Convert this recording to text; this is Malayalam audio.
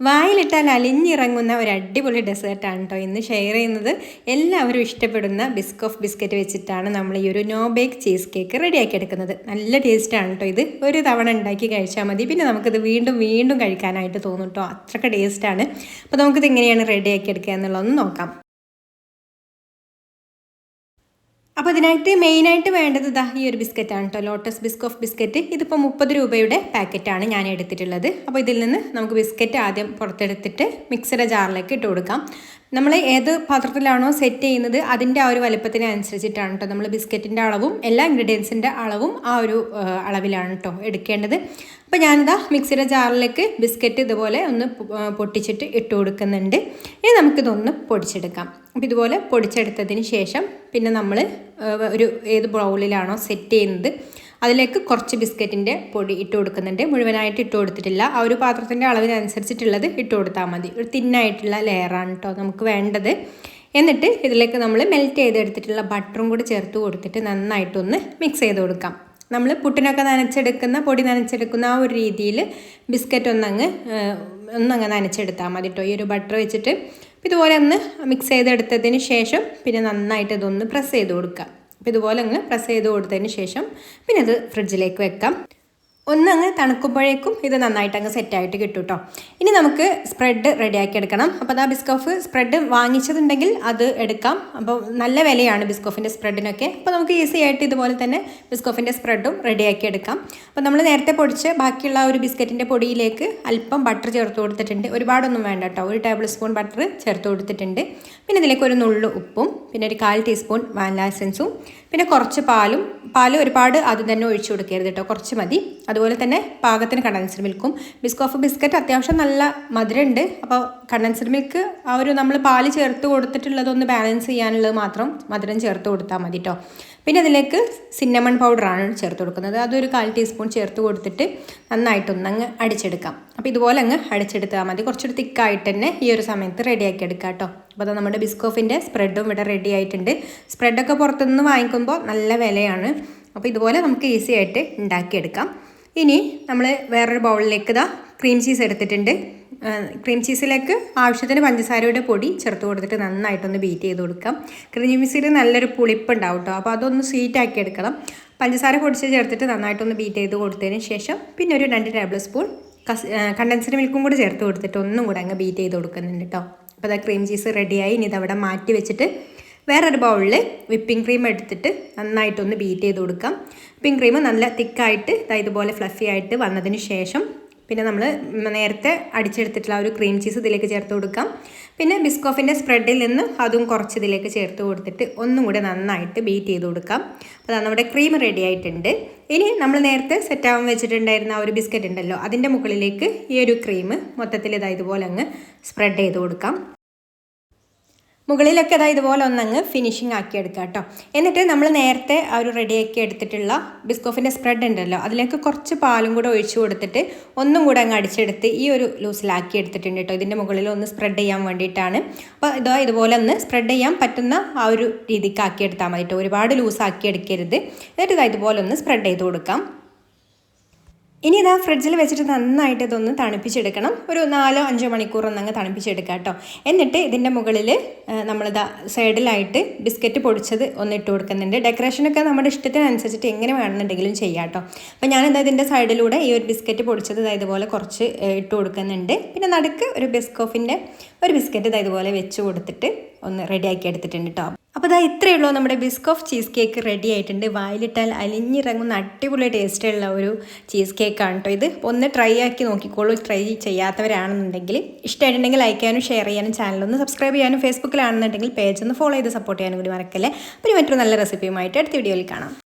വായിലിട്ടാൽ അലിഞ്ഞിറങ്ങുന്ന ഒരു അടിപൊളി ഡെസേർട്ടാണ് കേട്ടോ ഇന്ന് ഷെയർ ചെയ്യുന്നത്. എല്ലാവരും ഇഷ്ടപ്പെടുന്ന ബിസ്കോഫ് ബിസ്ക്കറ്റ് വെച്ചിട്ടാണ് നമ്മൾ ഈ ഒരു നോ ബേക്ക് ചീസ് കേക്ക് റെഡിയാക്കി എടുക്കുന്നത്. നല്ല ടേസ്റ്റാണ് കേട്ടോ ഇത്. ഒരു തവണ ഉണ്ടാക്കി കഴിച്ചാൽ മതി, പിന്നെ നമുക്കിത് വീണ്ടും വീണ്ടും കഴിക്കാനായിട്ട് തോന്നും കേട്ടോ. അത്രയ്ക്ക് ടേസ്റ്റാണ്. അപ്പോൾ നമുക്കിത് എങ്ങനെയാണ് റെഡിയാക്കി എടുക്കുക എന്നുള്ളതൊന്ന് നോക്കാം. അപ്പോൾ ഇതിനായിട്ട് മെയിനായിട്ട് വേണ്ടത് ഇതാ ഈ ഒരു ബിസ്ക്കറ്റാണ് കേട്ടോ, ലോട്ടസ് ബിസ്കോഫ് ബിസ്ക്കറ്റ്. ഇതിപ്പോൾ 30 രൂപയുടെ പാക്കറ്റാണ് ഞാൻ എടുത്തിട്ടുള്ളത്. അപ്പോൾ ഇതിൽ നിന്ന് നമുക്ക് ബിസ്ക്കറ്റ് ആദ്യം പുറത്തെടുത്തിട്ട് മിക്സിയുടെ ജാറിലേക്ക് ഇട്ട് കൊടുക്കാം. നമ്മൾ ഏത് പാത്രത്തിലാണോ സെറ്റ് ചെയ്യുന്നത് അതിൻ്റെ ആ ഒരു വലുപ്പത്തിനനുസരിച്ചിട്ടാണ് കേട്ടോ നമ്മൾ ബിസ്ക്കറ്റിൻ്റെ അളവും എല്ലാ ഇൻഗ്രീഡിയൻസിൻ്റെ അളവും ആ ഒരു അളവിലാണ് കേട്ടോ എടുക്കേണ്ടത്. അപ്പോൾ ഞാനിതാ മിക്സിയുടെ ജാറിലേക്ക് ബിസ്ക്കറ്റ് ഇതുപോലെ ഒന്ന് പൊട്ടിച്ചിട്ട് ഇട്ട് കൊടുക്കുന്നുണ്ട്. ഇനി നമുക്കിതൊന്ന് പൊടിച്ചെടുക്കാം. അപ്പോൾ ഇതുപോലെ പൊടിച്ചെടുത്തതിന് ശേഷം പിന്നെ നമ്മൾ ഒരു ഏത് ബൗളിലാണോ സെറ്റ് ചെയ്യുന്നത് അതിലേക്ക് കുറച്ച് ബിസ്ക്കറ്റിൻ്റെ പൊടി ഇട്ട് കൊടുക്കുന്നുണ്ട്. മുഴുവനായിട്ട് ഇട്ട് കൊടുത്തിട്ടില്ല, ആ ഒരു പാത്രത്തിൻ്റെ അളവിനനുസരിച്ചിട്ടുള്ളത് ഇട്ട് കൊടുത്താൽ മതി. ഒരു തിന്നായിട്ടുള്ള ലെയറാണ് കേട്ടോ നമുക്ക് വേണ്ടത്. എന്നിട്ട് ഇതിലേക്ക് നമ്മൾ മെൽറ്റ് ചെയ്തെടുത്തിട്ടുള്ള ബട്ടറും കൂടി ചേർത്ത് കൊടുത്തിട്ട് നന്നായിട്ടൊന്ന് മിക്സ് ചെയ്ത് കൊടുക്കാം. നമ്മൾ പുട്ടിനൊക്കെ പൊടി നനച്ചെടുക്കുന്ന ആ ഒരു രീതിയിൽ ബിസ്ക്കറ്റ് ഒന്നങ്ങ് നനച്ചെടുത്താൽ മതി കേട്ടോ ഈ ഒരു ബട്ടർ വെച്ചിട്ട്. ഇതുപോലെ ഒന്ന് മിക്സ് ചെയ്തെടുത്തതിന് ശേഷം പിന്നെ നന്നായിട്ട് ഇതൊന്ന് പ്രസ് ചെയ്ത് കൊടുക്കാം. അപ്പോൾ ഇതുപോലെ അങ്ങ് പ്രസ് ചെയ്ത് കൊടുത്തതിന് ശേഷം പിന്നെ ഇത് ഫ്രിഡ്ജിലേക്ക് വെക്കാം. ഒന്നങ്ങ് തണുക്കുമ്പോഴേക്കും ഇത് നന്നായിട്ട് അങ്ങ് സെറ്റായിട്ട് കിട്ടും കേട്ടോ. ഇനി നമുക്ക് സ്പ്രെഡ് റെഡിയാക്കി എടുക്കണം. അപ്പോൾ അതാ ബിസ്കോഫ് സ്പ്രെഡ് വാങ്ങിച്ചതുണ്ടെങ്കിൽ അത് എടുക്കാം. അപ്പോൾ നല്ല വിലയാണ് ബിസ്കോഫിൻ്റെ സ്പ്രെഡിനൊക്കെ. അപ്പോൾ നമുക്ക് ഈസി ആയിട്ട് ഇതുപോലെ തന്നെ ബിസ്കോഫിൻ്റെ സ്പ്രെഡും റെഡിയാക്കി എടുക്കാം. അപ്പോൾ നമ്മൾ നേരത്തെ പൊടിച്ച് ബാക്കിയുള്ള ഒരു ബിസ്ക്കറ്റിൻ്റെ പൊടിയിലേക്ക് അല്പം ബട്ടർ ചേർത്ത് കൊടുത്തിട്ടുണ്ട്. ഒരുപാടൊന്നും വേണ്ട കേട്ടോ, 1 ടേബിൾ സ്പൂൺ ബട്ടർ ചേർത്ത് കൊടുത്തിട്ടുണ്ട്. പിന്നെ ഇതിലേക്ക് ഒരു നുള്ളു ഉപ്പും പിന്നെ ഒരു 1/4 ടീസ്പൂൺ വാനില എസൻസും പിന്നെ കുറച്ച് പാൽ ഒരുപാട് ആദ്യം തന്നെ ഒഴിച്ചു കൊടുക്കരുത് കേട്ടോ, കുറച്ച് മതി. അതുപോലെ തന്നെ പാകത്തിന് കണ്ടൻസ്ഡ് മിൽക്കും. ബിസ്കോഫ് ബിസ്ക്കറ്റ് അത്യാവശ്യം നല്ല മധുരമുണ്ട്. അപ്പോൾ കണ്ടൻസ്ഡ് മിൽക്ക് ആ ഒരു നമ്മൾ പാൽ ചേർത്ത് കൊടുത്തിട്ടുള്ളതൊന്ന് ബാലൻസ് ചെയ്യാനുള്ളത് മാത്രം മധുരം ചേർത്ത് കൊടുത്താൽ മതി കേട്ടോ. പിന്നെ അതിലേക്ക് സിന്നമൺ പൗഡറാണ് ചേർത്ത് കൊടുക്കുന്നത്. അതൊരു 1/4 ടീസ്പൂൺ ചേർത്ത് കൊടുത്തിട്ട് നന്നായിട്ടൊന്നങ്ങ് അടിച്ചെടുക്കാം. അപ്പോൾ ഇതുപോലെ അങ്ങ് അടിച്ചെടുത്താൽ മതി. കുറച്ചൊരു തിക്കായിട്ട് തന്നെ ഈ ഒരു സമയത്ത് റെഡിയാക്കി എടുക്കാം കേട്ടോ. അപ്പോൾ അത് നമ്മുടെ ബിസ്കോഫിൻ്റെ സ്പ്രെഡും ഇവിടെ റെഡി ആയിട്ടുണ്ട്. സ്പ്രെഡൊക്കെ പുറത്തുനിന്ന് വാങ്ങിക്കുമ്പോൾ നല്ല വിലയാണ്. അപ്പോൾ ഇതുപോലെ നമുക്ക് ഈസി ആയിട്ട് ഉണ്ടാക്കിയെടുക്കാം. ഇനി നമ്മൾ വേറൊരു ബൗളിലേക്ക് ഇതാ ക്രീം ചീസ് എടുത്തിട്ടുണ്ട്. ക്രീം ചീസിലേക്ക് ആവശ്യത്തിന് പഞ്ചസാരയുടെ പൊടി ചേർത്ത് കൊടുത്തിട്ട് നന്നായിട്ടൊന്ന് ബീറ്റ് ചെയ്ത് കൊടുക്കാം. ക്രീം ചീസിൽ നല്ലൊരു പുളിപ്പ് ഉണ്ടാവും കേട്ടോ. അപ്പോൾ അതൊന്ന് സ്വീറ്റാക്കി എടുക്കണം. പഞ്ചസാര പൊടിച്ച് ചേർത്തിട്ട് നന്നായിട്ടൊന്ന് ബീറ്റ് ചെയ്ത് കൊടുത്തതിന് ശേഷം പിന്നെ ഒരു 2 ടേബിൾ സ്പൂൺ കണ്ടൻസ്ഡ് മിൽക്കും കൂടി ചേർത്ത് കൊടുത്തിട്ട് ഒന്നും കൂടെ അങ്ങ് ബീറ്റ് ചെയ്ത് കൊടുക്കുന്നുണ്ട് കേട്ടോ. അപ്പോൾ അതാ ക്രീം ചീസ് റെഡിയായി. ഇനി ഇതവിടെ മാറ്റി വെച്ചിട്ട് വേറൊരു ബൗളിൽ വിപ്പിംഗ് ക്രീം എടുത്തിട്ട് നന്നായിട്ടൊന്ന് ബീറ്റ് ചെയ്ത് കൊടുക്കാം. വിപ്പിംഗ് ക്രീം നല്ല തിക്കായിട്ട് ഇതുപോലെ ഫ്ലഫി ആയിട്ട് വന്നതിന് ശേഷം പിന്നെ നമ്മൾ നേരത്തെ അടിച്ചെടുത്തിട്ടുള്ള ഒരു ക്രീം ചീസ് ഇതിലേക്ക് ചേർത്ത് കൊടുക്കാം. പിന്നെ ബിസ്കോഫിൻ്റെ സ്പ്രെഡിൽ നിന്ന് അതും കുറച്ച് ഇതിലേക്ക് ചേർത്ത് കൊടുത്തിട്ട് ഒന്നും കൂടെ നന്നായിട്ട് ബീറ്റ് ചെയ്ത് കൊടുക്കാം. അപ്പോൾ നമ്മുടെ ക്രീം റെഡി ആയിട്ടുണ്ട്. ഇനി നമ്മൾ നേരത്തെ സെറ്റാവാൻ വെച്ചിട്ടുണ്ടായിരുന്ന ആ ഒരു ബിസ്ക്കറ്റ് ഉണ്ടല്ലോ, അതിൻ്റെ മുകളിലേക്ക് ഈ ഒരു ക്രീം മൊത്തത്തിൽ ഇതുപോലെ അങ്ങ് സ്പ്രെഡ് ചെയ്ത് കൊടുക്കാം. മുകളിലൊക്കെ ഇതുപോലെ ഒന്നങ്ങ് ഫിനിഷിങ് ആക്കി എടുക്കുക കേട്ടോ. എന്നിട്ട് നമ്മൾ നേരത്തെ ആ ഒരു റെഡിയാക്കി എടുത്തിട്ടുള്ള ബിസ്കോഫിൻ്റെ സ്പ്രെഡ് ഉണ്ടല്ലോ, അതിലേക്ക് കുറച്ച് പാലും കൂടെ ഒഴിച്ചു കൊടുത്തിട്ട് ഒന്നും കൂടെ അങ്ങ് അടിച്ചെടുത്ത് ഈ ഒരു ലൂസിലാക്കി എടുത്തിട്ടുണ്ട് കേട്ടോ. ഇതിൻ്റെ മുകളിൽ ഒന്ന് സ്പ്രെഡ് ചെയ്യാൻ വേണ്ടിയിട്ടാണ്. അപ്പോൾ ഇതുപോലെ ഒന്ന് സ്പ്രെഡ് ചെയ്യാൻ പറ്റുന്ന ആ ഒരു രീതിക്ക് ആക്കി എടുത്താൽ മതി കേട്ടോ. ഒരുപാട് ലൂസാക്കി എടുക്കരുത്. എന്നിട്ട് ഇതുപോലെ ഒന്ന് സ്പ്രെഡ് ചെയ്ത് കൊടുക്കാം. ഇനി ഇതാ ഫ്രിഡ്ജിൽ വെച്ചിട്ട് നന്നായിട്ട് ഇതൊന്ന് തണുപ്പിച്ചെടുക്കണം. ഒരു 4-5 മണിക്കൂർ ഒന്നങ്ങ് തണുപ്പിച്ചെടുക്കാം കേട്ടോ. എന്നിട്ട് ഇതിൻ്റെ മുകളിൽ നമ്മളിതാ സൈഡിലായിട്ട് ബിസ്ക്കറ്റ് പൊടിച്ചത് ഒന്ന് ഇട്ട് കൊടുക്കുന്നുണ്ട്. ഡെക്കറേഷനൊക്കെ നമ്മുടെ ഇഷ്ടത്തിനനുസരിച്ചിട്ട് എങ്ങനെ വേണമെന്നുണ്ടെങ്കിലും ചെയ്യാം കേട്ടോ. അപ്പോൾ ഞാനിതാ ഇതിൻ്റെ സൈഡിലൂടെ ഈ ഒരു ബിസ്ക്കറ്റ് പൊടിച്ചത് ഇതുപോലെ കുറച്ച് ഇട്ട് കൊടുക്കുന്നുണ്ട്. പിന്നെ നടുക്ക് ഒരു ബിസ്കോഫിൻ്റെ ഒരു ബിസ്ക്കറ്റ് ഇതുപോലെ വെച്ച് കൊടുത്തിട്ട് ഒന്ന് റെഡിയാക്കി എടുത്തിട്ടുണ്ട് കേട്ടോ. അപ്പോൾ ഇത്രയേ ഉള്ളൂ, നമ്മുടെ ബിസ്കോഫ് ചീസ് കേക്ക് റെഡി ആയിട്ടുണ്ട്. വായിലിട്ടാൽ അലിഞ്ഞിറങ്ങുന്ന അടിപൊളി ടേസ്റ്റുള്ള ഒരു ചീസ് കേക്കാണ് കേട്ടോ ഇത്. ഒന്ന് ട്രൈ ആക്കി നോക്കിക്കോളൂ, ട്രൈ ചെയ്യാത്തവരാണെന്നുണ്ടെങ്കിൽ. ഇഷ്ടമായിട്ടുണ്ടെങ്കിൽ ലൈക്ക് ചെയ്യാനും ഷെയർ ചെയ്യാനും ചാനലൊന്ന് സബ്സ്ക്രൈബ് ചെയ്യാനും ഫേസ്ബുക്കിലാണെന്നുണ്ടെങ്കിൽ പേജ് ഒന്ന് ഫോളോ ചെയ്ത് സപ്പോർട്ട് ചെയ്യാനും കൂടി മറക്കല്ലേ. പിന്നെ മറ്റൊരു നല്ല റെസിപ്പിയുമായിട്ട് അടുത്ത വീഡിയോയിൽ കാണാം.